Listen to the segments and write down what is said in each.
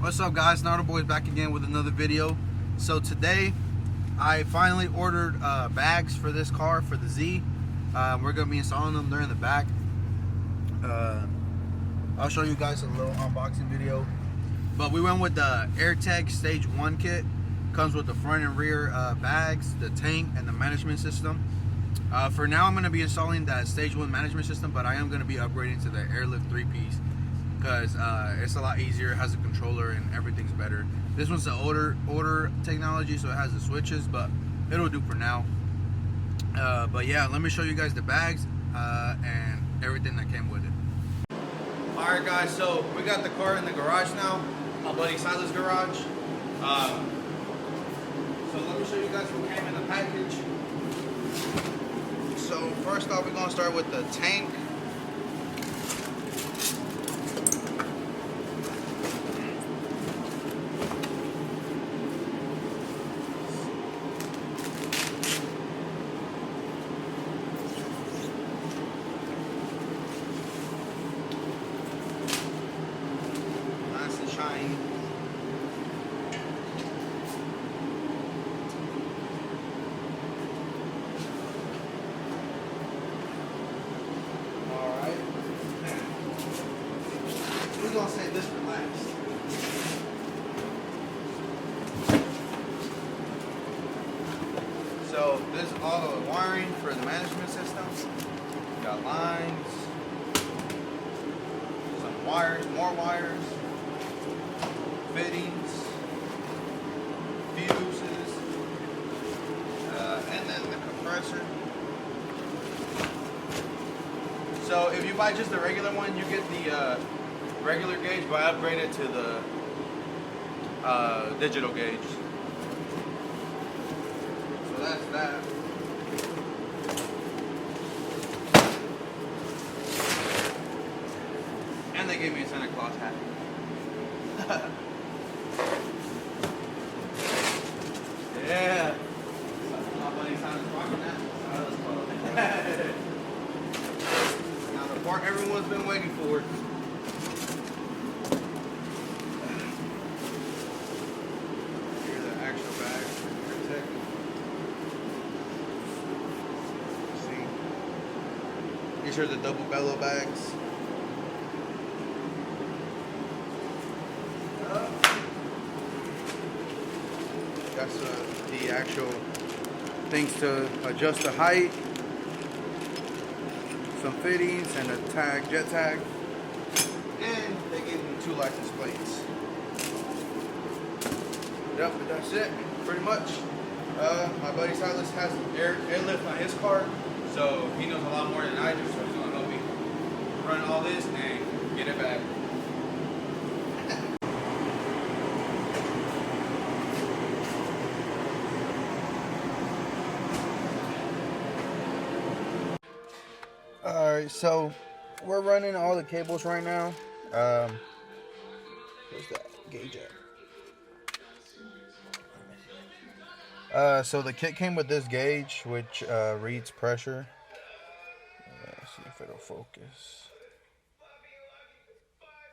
What's up, guys? Naruto Boys back again with another video. So today I finally ordered bags for this car, for the Z. We're gonna be installing them. They're in the back. I'll show you guys a little unboxing video. But we went with the airtekk stage 1 kit. Comes with the front and rear bags, the tank, and the management system. For now I'm going to be installing that stage 1 management system, but I am going to be upgrading to the airlift 3-piece because it's a lot easier, it has a controller, and everything's better. This one's the older technology, so it has the switches, but it'll do for now. But yeah, let me show you guys the bags and everything that came with it. Alright guys, so we got the car in the garage now, my buddy Silas' garage. So let me show you guys what came in the package. So first off, we're going to start with the tank. Nice and shiny. We're gonna say this for last. So this is all the wiring for the management system. We got lines, some wires, more wires, fittings, fuses, and then the compressor. So if you buy just the regular one, you get the regular gauge, but I upgraded to the digital gauge. So that's that. And they gave me a Santa Claus hat. Yeah. My buddy Simon's rocking that. Now the part everyone's been waiting for. These are the double bellow bags. That's the actual things to adjust the height. Some fittings and a tag, jet tag. And they gave me 2 license plates. Yep, but that's it, pretty much. My buddy Silas has airlift on his car. So he knows a lot more than I do, so he's gonna help me run all this and get it back. Alright, so we're running all the cables right now. Where's that gauge at? So the kit came with this gauge, which reads pressure. Let's see if it'll focus.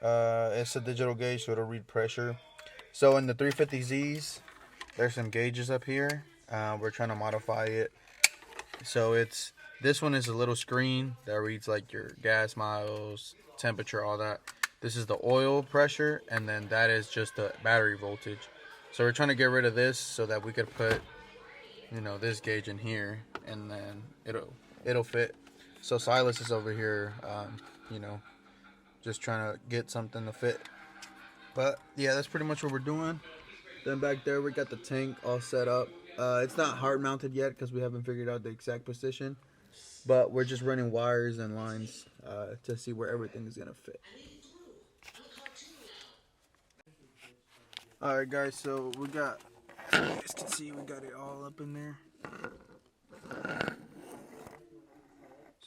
It's a digital gauge, so it'll read pressure. So in the 350Zs, there's some gauges up here. We're trying to modify it. So this one is a little screen that reads like your gas miles, temperature, all that. This is the oil pressure, and then that is just the battery voltage. So we're trying to get rid of this so that we could put, you know, this gauge in here, and then it'll fit. So Silas is over here, you know, just trying to get something to fit. But yeah, that's pretty much what we're doing. Then back there we got the tank all set up. It's not hard mounted yet because we haven't figured out the exact position, but we're just running wires and lines to see where everything is gonna fit. Alright guys, so we got, as you guys can see, we got it all up in there.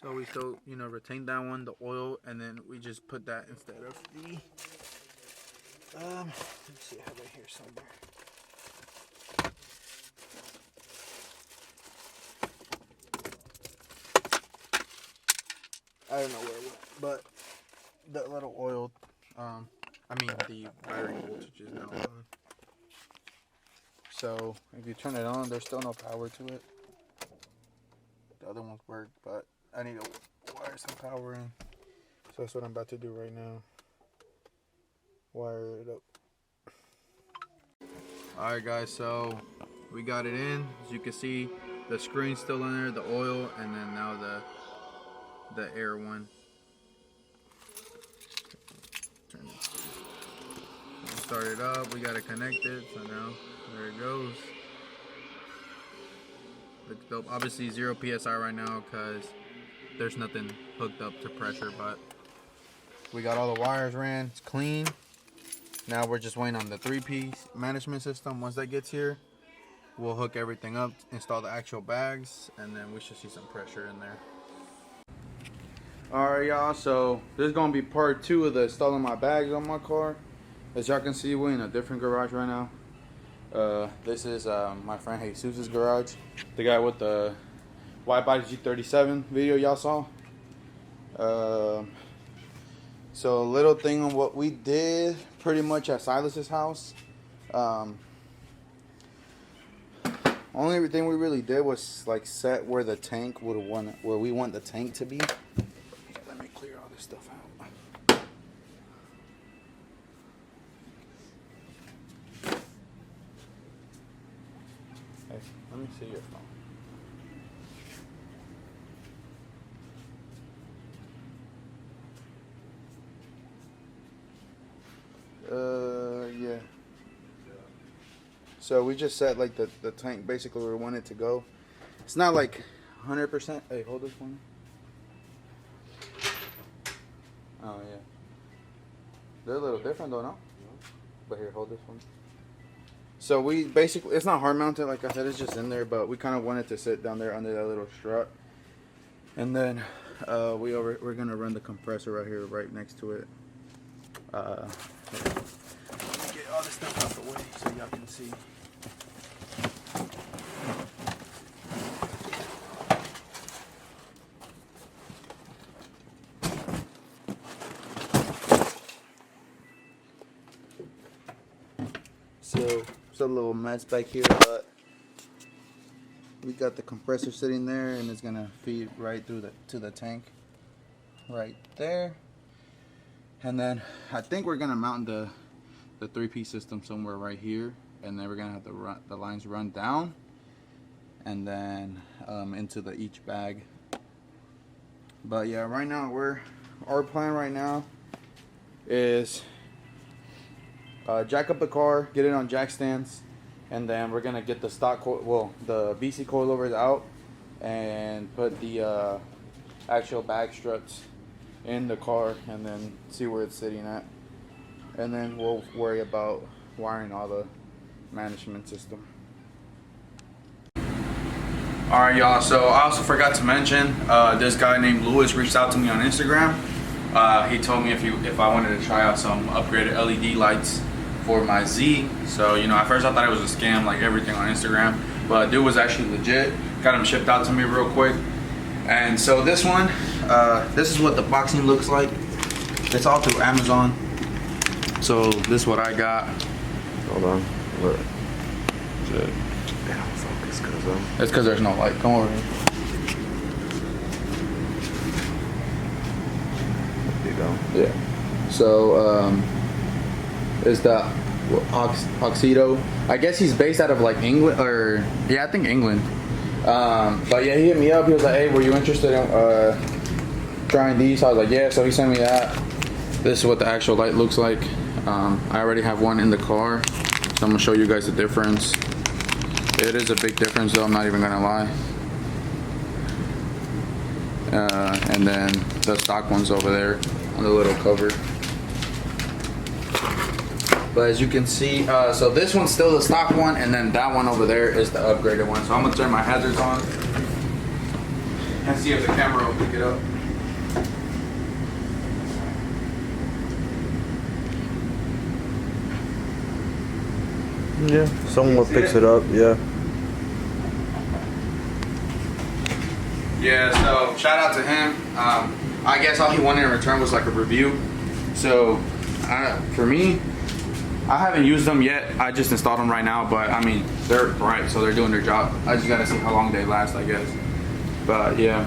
So we still, you know, retain that one, the oil, and then we just put that instead of the, let's see, I have it here somewhere. I don't know where it went, but that little oil I mean, the battery voltage is now on. So if you turn it on, there's still no power to it. The other ones work, but I need to wire some power in. So that's what I'm about to do right now. Wire it up. Alright guys, so we got it in. As you can see, the screen's still in there, the oil, and then now the air one. Turn it. Start it up, we gotta connect it, so now there it goes. Looks dope. Obviously 0 PSI right now because there's nothing hooked up to pressure, but we got all the wires ran, it's clean. Now we're just waiting on the 3-piece management system. Once that gets here, we'll hook everything up, install the actual bags, and then we should see some pressure in there. Alright y'all, so this is going to be part 2 of the installing my bags on my car. As y'all can see, we're in a different garage right now. This is my friend Jesus' garage. The guy with the wide body G37 video y'all saw. So a little thing on what we did pretty much at Silas's house. Only thing we really did was like set where the tank would want, where we want the tank to be. Let me clear all this stuff out. Hey, let me see your phone. Yeah. So we just set like the tank basically where we want it to go. It's not like 100%. Hey, hold this one. Oh yeah. They're a little different though, no? But here, hold this one. So we basically, it's not hard mounted like I said, it's just in there, but we kind of wanted to sit down there under that little strut. And then we're gonna run the compressor right here, right next to it. Let me get all this stuff out the way so y'all can see. So it's a little mess back here, but we got the compressor sitting there, and it's gonna feed right through to the tank, right there. And then I think we're gonna mount the 3-piece system somewhere right here, and then we're gonna have the lines run down, and then into each bag. But yeah, right now our plan right now is jack up the car, get it on jack stands, and then we're gonna get the stock the BC coilovers out, and put the actual bag struts in the car, and then see where it's sitting at, and then we'll worry about wiring all the management system. Alright y'all, so I also forgot to mention this guy named Lewis reached out to me on Instagram. He told me if I wanted to try out some upgraded LED lights for my Z. So you know, at first I thought it was a scam like everything on Instagram, but dude was actually legit. Got him shipped out to me real quick. And so this one, this is what the boxing looks like. It's all through Amazon. So this is what I got. Hold on. Look. They don't focus it's because there's no light. Come over here. There you go. Yeah. So it's the Oxido. I guess he's based out of like England, or yeah, I think England. But yeah, he hit me up. He was like, "Hey, were you interested in trying these?" I was like, "Yeah." So he sent me that. This is what the actual light looks like. I already have one in the car, so I'm gonna show you guys the difference. It is a big difference, though. I'm not even gonna lie. And then the stock one's over there on the little cover. But as you can see, so this one's still the stock one, and then that one over there is the upgraded one. So I'm gonna turn my hazards on and see if the camera will pick it up. Yeah, someone picks it up, yeah. Yeah, so shout out to him. I guess all he wanted in return was like a review. So For me, I haven't used them yet. I just installed them right now, but I mean, they're bright, so they're doing their job. I just gotta see how long they last, I guess. But yeah.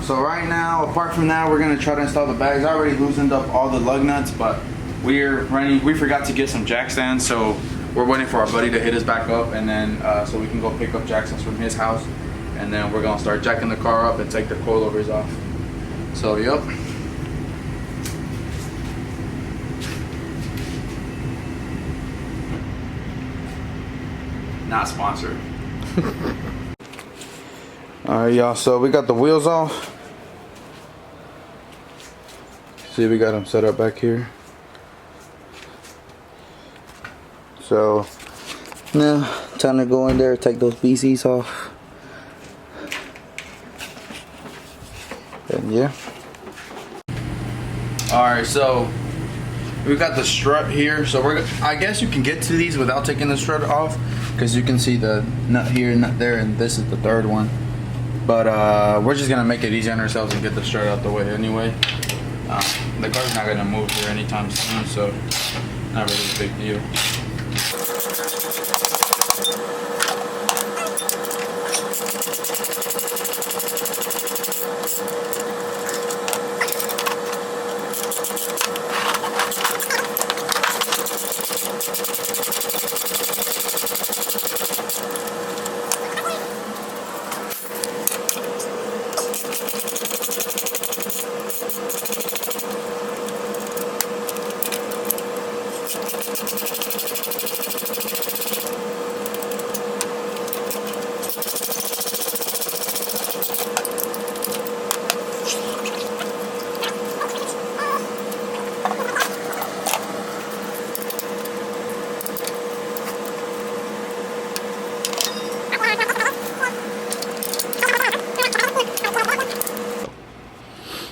So right now, apart from that, we're gonna try to install the bags. I already loosened up all the lug nuts, but we forgot to get some jack stands, so we're waiting for our buddy to hit us back up, and then so we can go pick up jack stands from his house, and then we're gonna start jacking the car up and take the coilovers off. So yep. Not sponsored. Alright y'all, so we got the wheels off. See, we got them set up back here. So now time to go in there, take those BCs off. And yeah. Alright, so we got the strut here. So I guess you can get to these without taking the strut off, because you can see the nut here, nut there, and this is the third one. But we're just gonna make it easy on ourselves and get the strut out the way anyway. The car's not gonna move here anytime soon, so not really a big deal.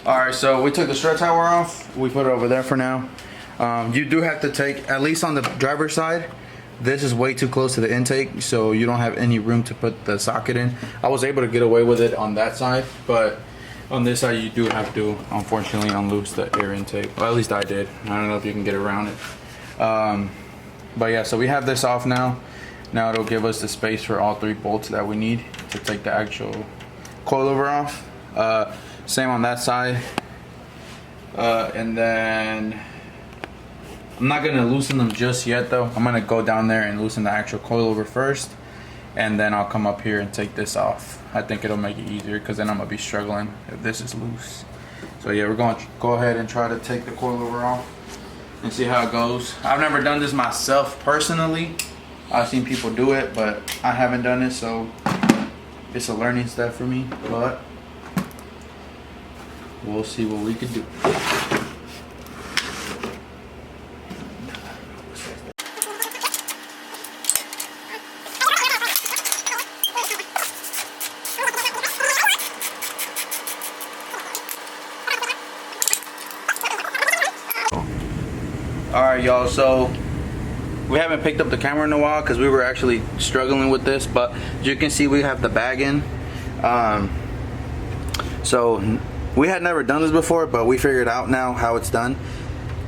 Alright, so we took the strut tower off. We put it over there for now. You do have to take, at least on the driver's side, this is way too close to the intake, so you don't have any room to put the socket in. I was able to get away with it on that side, but on this side you do have to, unfortunately, unloose the air intake. Well, at least I did. I don't know if you can get around it. But yeah, so we have this off now. Now it'll give us the space for all 3 bolts that we need to take the actual coilover off. Same on that side. And then I'm not gonna loosen them just yet though. I'm gonna go down there and loosen the actual coilover first, and then I'll come up here and take this off. I think it'll make it easier, because then I'm gonna be struggling if this is loose. So yeah, we're gonna go ahead and try to take the coilover off and see how it goes. I've never done this myself personally. I've seen people do it, but I haven't done it, so it's a learning step for me. But we'll see what we can do. Alright y'all, so we haven't picked up the camera in a while because we were actually struggling with this, but as you can see, we have the bag in. So we had never done this before, but we figured out now how it's done.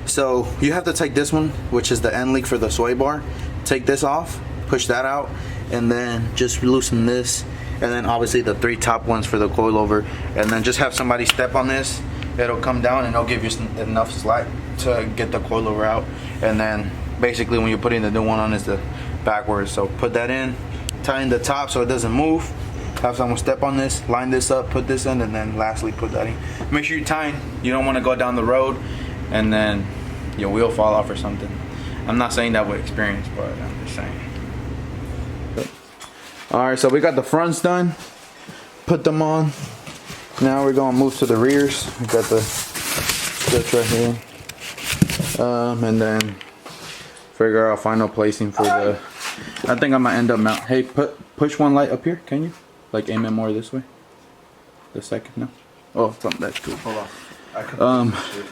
So you have to take this one, which is the end link for the sway bar, take this off, push that out, and then just loosen this, and then obviously the 3 top ones for the coilover, and then just have somebody step on this. It'll come down and it'll give you enough slack to get the coilover out. And then basically when you're putting the new one on, is the backwards. So put that in, tighten the top so it doesn't move, have someone step on this, line this up, put this in, and then lastly put that in. Make sure you tighten. You don't want to go down the road and then your wheel fall off or something. I'm not saying that with experience, but I'm just saying. Alright, so we got the fronts done, put them on. Now we're gonna move to the rears. We got the strips right here, and then figure out final placing for the. I think I'm gonna end up mount. Hey, push one light up here. Can you? Like aim it more this way. The second, no. Oh, something that's cool. Hold on. I can shit.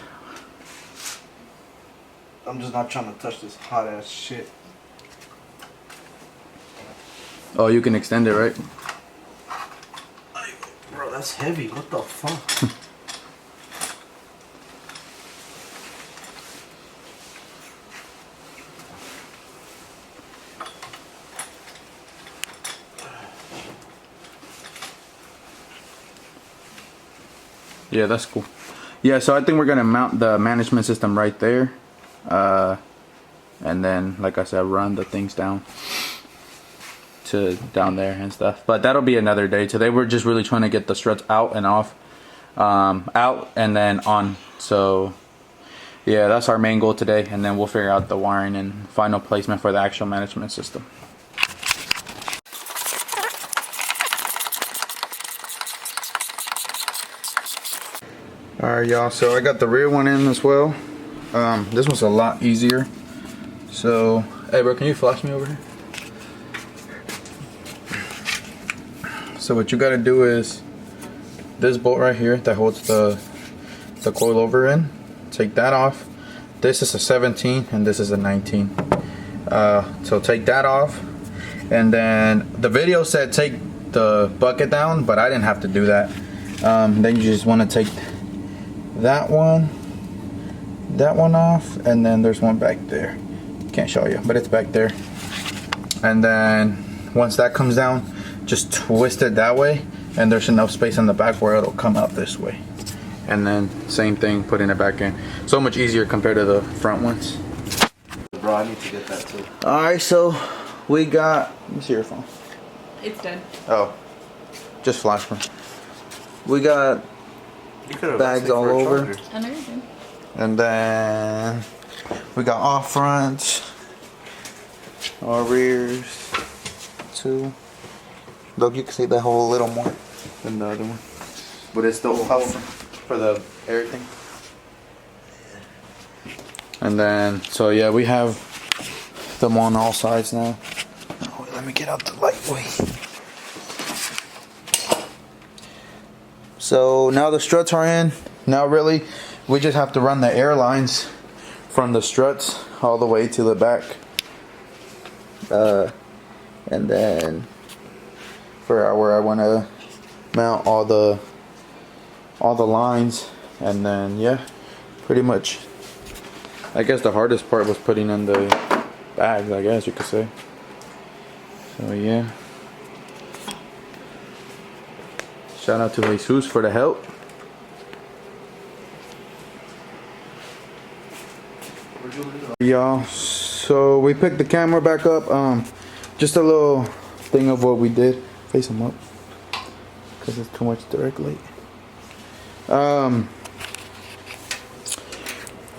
I'm just not trying to touch this hot ass shit. Oh, you can extend it, right? Bro, that's heavy. What the fuck? Yeah, that's cool. Yeah, so I think we're gonna mount the management system right there, and then, like I said, run the things down to down there and stuff. But that'll be another day. Today we're just really trying to get the struts out and off, out and then on. So yeah, that's our main goal today, and then we'll figure out the wiring and final placement for the actual management system. Alright y'all, so I got the rear one in as well. This one's a lot easier. So, hey bro, can you flash me over here? So what you gotta do is, this bolt right here that holds the coilover in, take that off. This is a 17 and this is a 19. So take that off, and then the video said take the bucket down, but I didn't have to do that. Then you just want to take that one off, and then there's one back there. Can't show you, but it's back there. And then once that comes down, just twist it that way, and there's enough space in the back where it'll come out this way. And then same thing, putting it back in. So much easier compared to the front ones. Bro, I need to get that too. Alright, so we got, let me see your phone. It's dead. Oh, just flash me. We got bags all over. I know you do. And then we got off fronts, our rears, too. Look, you can see that hole a little more than the other one. But it's still helpful for the air thing. And then, so yeah, we have them on all sides now. Oh, let me get out the lightweight. So now the struts are in. Now really, we just have to run the air lines from the struts all the way to the back. And then for where I want to mount all the lines, and then yeah, pretty much. I guess the hardest part was putting in the bags, I guess you could say. So yeah. Shout out to Jesus for the help. Y'all, so we picked the camera back up. Just a little thing of what we did. Face them up, because it's too much direct light.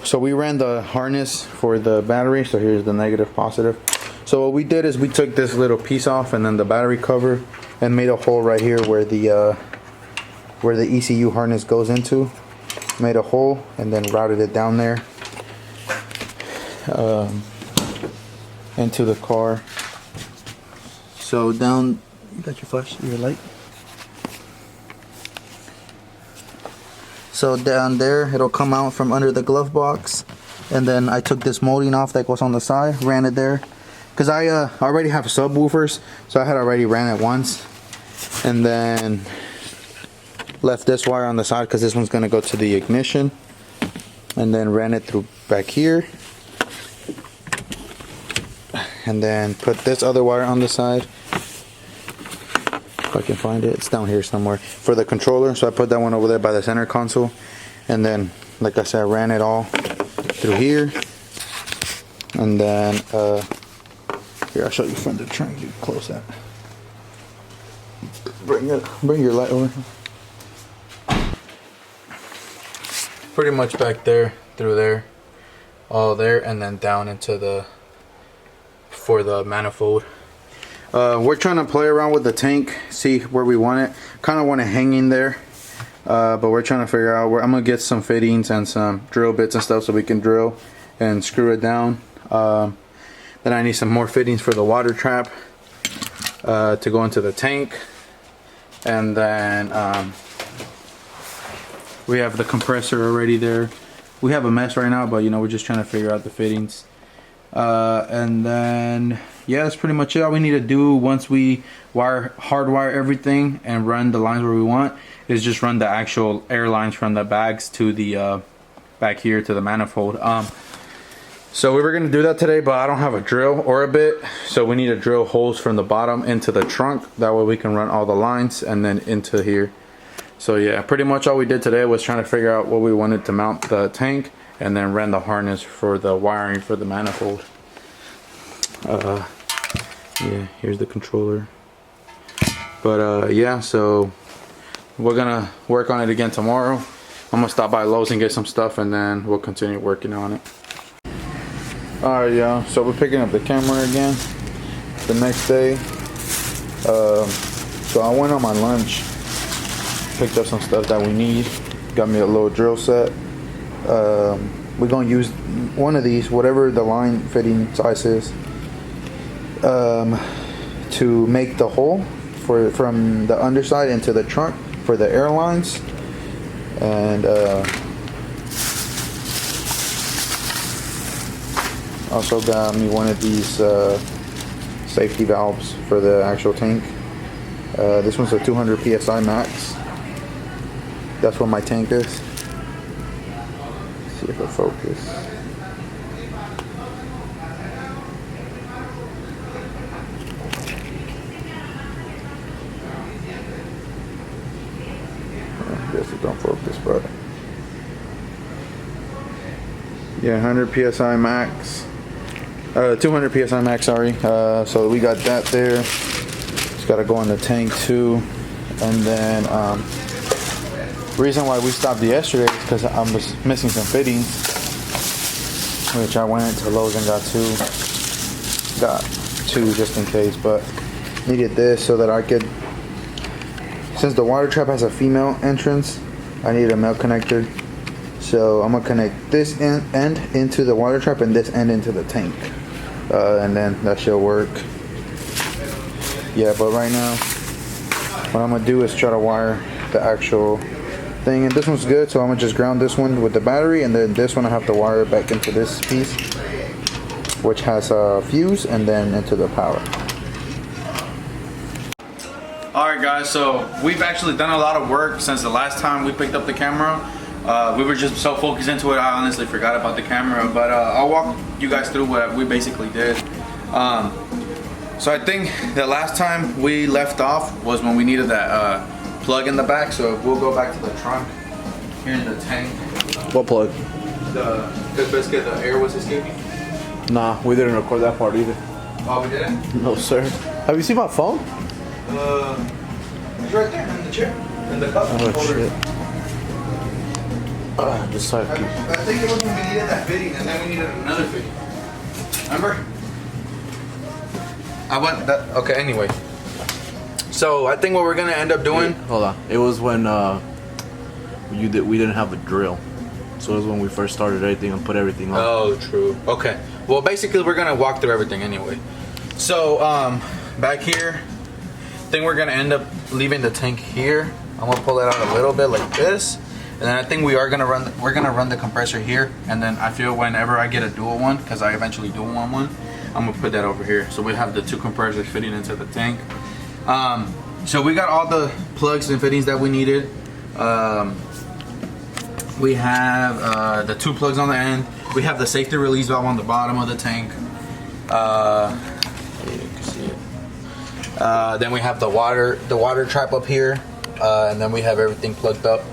So we ran the harness for the battery. So here's the negative, positive. So what we did is we took this little piece off and then the battery cover and made a hole right here where the ECU harness goes into. Made a hole and then routed it down there into the car. So down, you got your flash, your light. So down there, it'll come out from under the glove box, and then I took this molding off that goes on the side, ran it there, because I already have subwoofers, so I had already ran it once, and then left this wire on the side because this one's gonna go to the ignition, and then ran it through back here, and then put this other wire on the side. If I can find it, it's down here somewhere for the controller. So I put that one over there by the center console, and then like I said, I ran it all through here, and then here, I'll show you from the trunk. You close that. Bring your light over here. Pretty much back there, through there, all there, and then down into the for the manifold. We're trying to play around with the tank, see where we want it. Kind of want it hanging there, but we're trying to figure out where. I'm gonna get some fittings and some drill bits and stuff so we can drill and screw it down. Then I need some more fittings for the water trap to go into the tank, and then we have the compressor already there. We have a mess right now, but you know, we're just trying to figure out the fittings. And then yeah, that's pretty much it. All we need to do once we hardwire everything and run the lines where we want is just run the actual air lines from the bags to the back here to the manifold. So we were gonna do that today, but I don't have a drill or a bit, so we need to drill holes from the bottom into the trunk. That way we can run all the lines and then into here. So yeah, pretty much all we did today was trying to figure out what we wanted to mount the tank, and then ran the harness for the wiring for the manifold. Yeah, here's the controller. But yeah, so we're gonna work on it again tomorrow. I'm gonna stop by Lowe's and get some stuff, and then we'll continue working on it. Alright, y'all, so we're picking up the camera again the next day. So I went on my lunch, picked up some stuff that we need, got me a little drill set. We're gonna use one of these, whatever the line fitting size is, to make the hole from the underside into the trunk for the airlines. And also got me one of these safety valves for the actual tank. This one's a 200 psi max. That's what my tank is. Let's see if I focus. I guess it don't focus, but yeah, 100 psi max. 200 psi max, sorry. So we got that there. Just gotta go in the tank too. And then reason why we stopped yesterday is because I was missing some fittings, which I went to Lowe's and got two just in case, but needed this so that I could, since the water trap has a female entrance, I need a male connector. So I'm gonna connect this end into the water trap and this end into the tank, and then that should work. Yeah, but right now what I'm gonna do is try to wire the actual thing, and this one's good, so I'm gonna just ground this one with the battery, and then this one I have to wire it back into this piece, which has a fuse, and then into the power. Alright guys, so we've actually done a lot of work since the last time we picked up the camera. We were just so focused into it, I honestly forgot about the camera, but I'll walk you guys through what we basically did. So I think the last time we left off was when we needed that plug in the back, so we'll go back to the trunk here in the tank. What plug? Because basically the air was escaping. Nah, we didn't record that part either. Oh, we didn't? No, sir. Have you seen my phone? It's right there in the chair. In the cup. Oh, shit. Just I think it was when we needed that fitting, and then we needed another fitting. Remember? I want that. Okay, anyway. So I think what we're gonna end up doing. Hold on. It was when we didn't have a drill. So it was when we first started everything and put everything on. Oh, true. Okay. Well, basically we're gonna walk through everything anyway. So back here, I think we're gonna end up leaving the tank here. I'm gonna pull it out a little bit like this, and then I think we're gonna run the compressor here, and then I feel whenever I get a dual one, because I eventually do want one, I'm gonna put that over here. So we have the two compressors fitting into the tank. So we got all the plugs and fittings that we needed. We have the two plugs on the end. We have the safety release valve on the bottom of the tank. You can see it. Then we have the water trap up here, and then we have everything plugged up.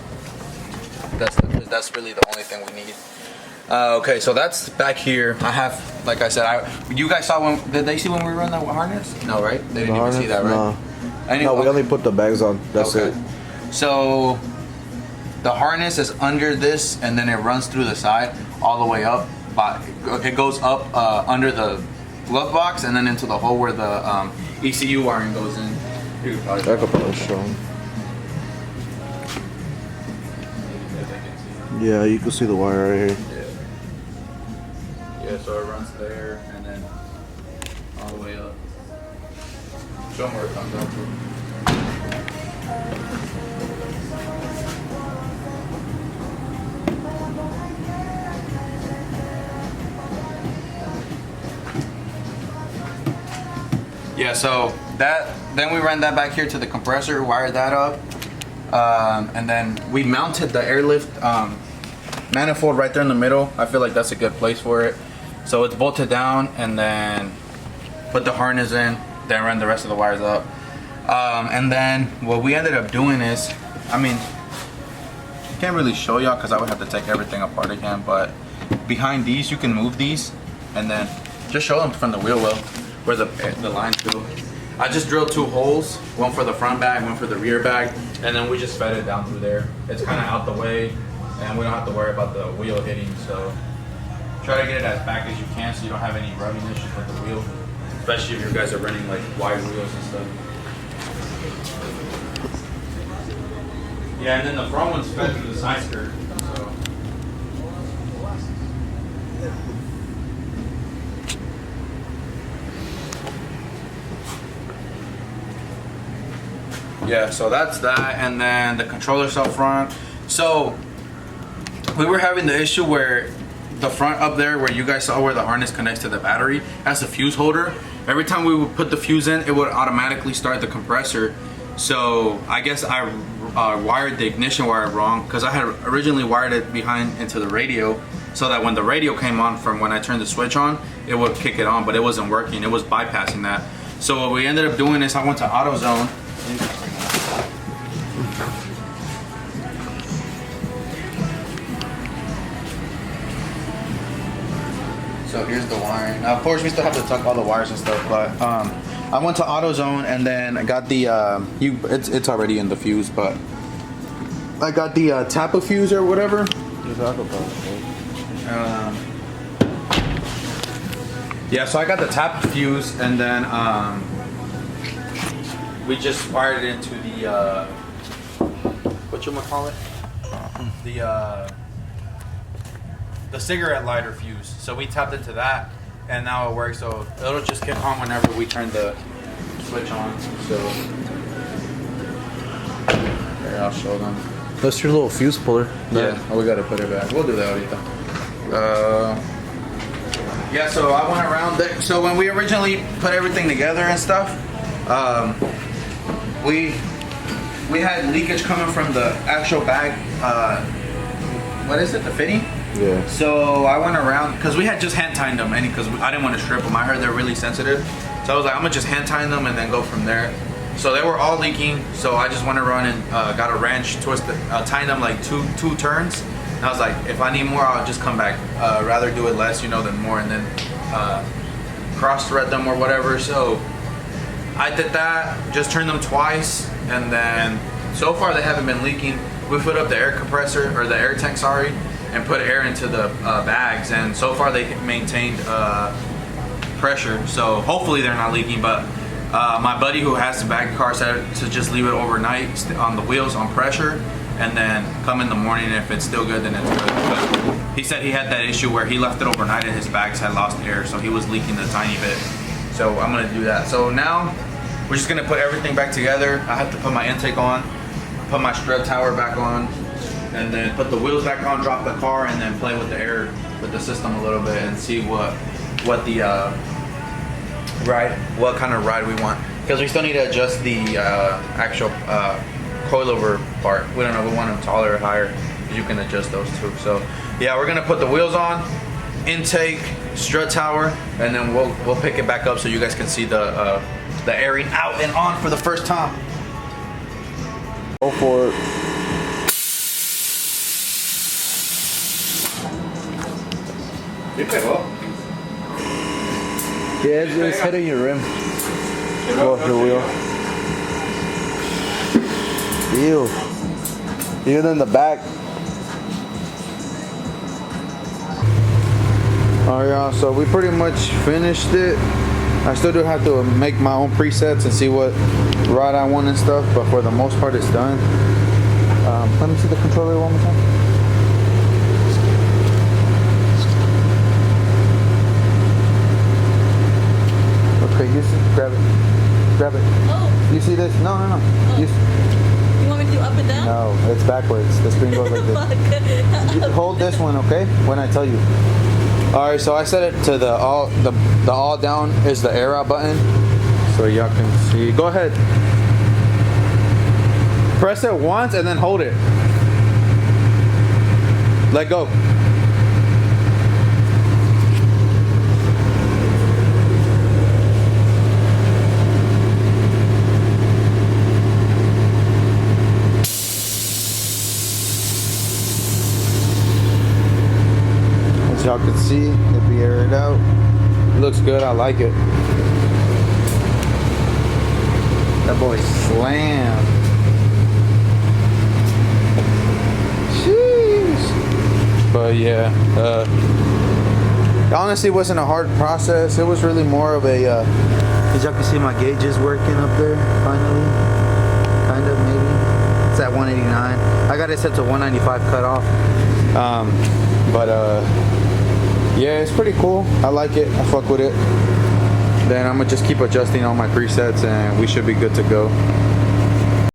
That's really the only thing we need. Okay, so that's back here. I have, like I said, you guys saw when, did they see when we run the harness? No, right? They didn't even see that, right? No. Anyway, No, we only put the bags on. That's okay. it. So the harness is under this, and then it runs through the side all the way up. But it goes up under the glove box and then into the hole where the ECU wiring goes in. I could probably show them. Yeah, you can see the wire right here. Yeah, so it runs there and then all the way up. Show them where it comes up to. Yeah, so then we ran that back here to the compressor, wired that up, and then we mounted the airlift manifold right there in the middle. I feel like that's a good place for it. So it's bolted down, and then put the harness in, then run the rest of the wires up. And then what we ended up doing is, I mean, can't really show y'all because I would have to take everything apart again, but behind these you can move these and then just show them from the wheel well where the lines go. I just drilled 2 holes, one for the front bag, one for the rear bag, and then we just fed it down through there. It's kind of out the way and we don't have to worry about the wheel hitting, so try to get it as back as you can so you don't have any rubbing issues with the wheel, especially if you guys are running like wide wheels and stuff. Yeah, and then the front one's fed through the side skirt, so. Yeah, so that's that, and then the controller's up front. So we were having the issue where the front up there where you guys saw where the harness connects to the battery has a fuse holder. Every time we would put the fuse in, it would automatically start the compressor. So I guess I wired the ignition wire wrong because I had originally wired it behind into the radio so that when the radio came on from when I turned the switch on, it would kick it on, but it wasn't working. It was bypassing that. So what we ended up doing is I went to AutoZone. So here's the wiring. Now, of course, we still have to tuck all the wires and stuff, but I went to AutoZone and then I got the it's already in the fuse, but I got the Tapa fuse or whatever. Yeah, so I got the Tapa fuse and then we just wired it into the what you wanna call it? The cigarette lighter fuse. So we tapped into that and now it works, so it'll just kick on whenever we turn the switch on. So here, I'll show them. That's your little fuse puller. Yeah, we gotta put it back. We'll do that later. Yeah, so I went around there. So when we originally put everything together and stuff, we had leakage coming from the actual bag. What is it? The fitting? Yeah. So I went around because we had just hand tied them, and because I didn't want to strip them. I heard they're really sensitive, so I was like, I'm gonna just hand tie them and then go from there. So they were all leaking, so I just went around and got a wrench, tying them like two turns. And I was like, if I need more, I'll just come back. Rather do it less, than more, and then cross thread them or whatever. So I did that, just turned them twice, and then so far they haven't been leaking. We put up the air compressor, or the air tank, sorry, and put air into the bags, and so far they maintained pressure, so hopefully they're not leaking. But my buddy who has the bag car said to just leave it overnight on the wheels on pressure and then come in the morning. If it's still good, then it's good. But he said he had that issue where he left it overnight and his bags had lost air, so he was leaking a tiny bit. So I'm gonna do that. So now we're just gonna put everything back together. I have to put my intake on, put my strut tower back on, and then put the wheels back on, drop the car, and then play with the air, with the system a little bit, and see what the what kind of ride we want. Because we still need to adjust the actual coilover part. We don't know, we want them taller or higher. You can adjust those too. So yeah, we're gonna put the wheels on, intake, strut tower, and then we'll pick it back up so you guys can see the airing out and on for the first time. Go for it. You pegó. Yeah, it's hitting your rim. Go off your wheel. Ew. Even in the back. Alright, y'all, so we pretty much finished it. I still do have to make my own presets and see what ride I want and stuff, but for the most part it's done. Let me see the controller one more time. Okay, you see, grab it. Grab it. Oh. You see this? No. Oh. You want me to do up and down? No, it's backwards. The screen goes like this. Hold this one, okay? When I tell you. Alright, so I set it to the all down is the air out button. So y'all can see. Go ahead. Press it once and then hold it. Let go. y'all can see, if we air it out, it looks good. I like it. That boy slam. Jeez. But yeah, it honestly wasn't a hard process. It was really more of a, as y'all can see my gauges working up there, finally. Kind of, maybe. It's at 189. I got it set to 195 cut off. Yeah, it's pretty cool. I like it. I fuck with it. Then I'm gonna just keep adjusting all my presets and we should be good to go.